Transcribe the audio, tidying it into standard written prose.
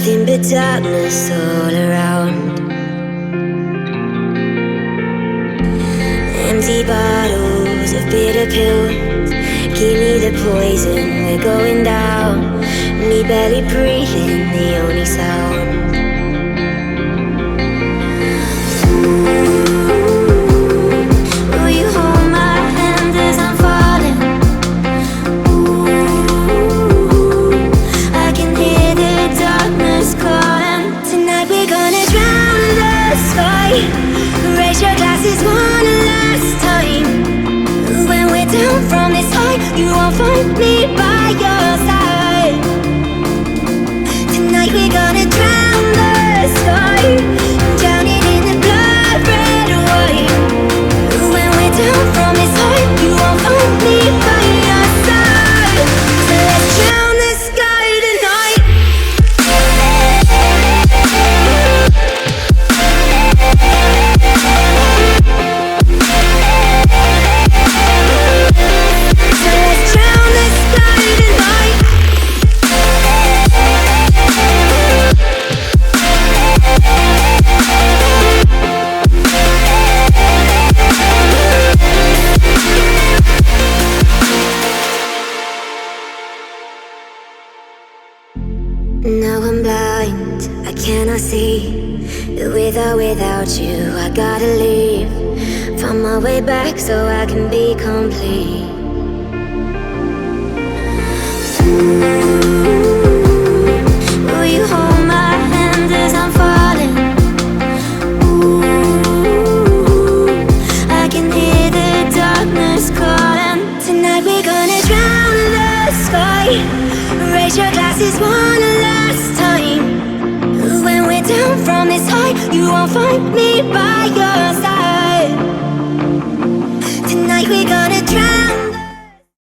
nothing but darkness all around. Empty bottles of bitter pills, give me the poison, we're going down. Me barely breathing, the only sound. Will you hold my hand as I'm falling? I can hear the darkness calling. Tonight we're gonna drown the sky. Raise your glasses one last time. When we're down from this high, you won't find me by your side. Tonight we're gonna drown the sky, drown it in the blood red or white. When we're down from this high, you won't find me by your side. So let's drown the sky tonight. So let's drown the sky tonight. Now I'm blind, I cannot see. With or without you, I gotta leave. Find my way back so I can be complete. Will you hold my hand as I'm falling? I can hear the darkness calling. Tonight we're gonna drown the sky. Raise your glasses one last time. When we're down from this high, you won't find me by your side. Tonight we're gonna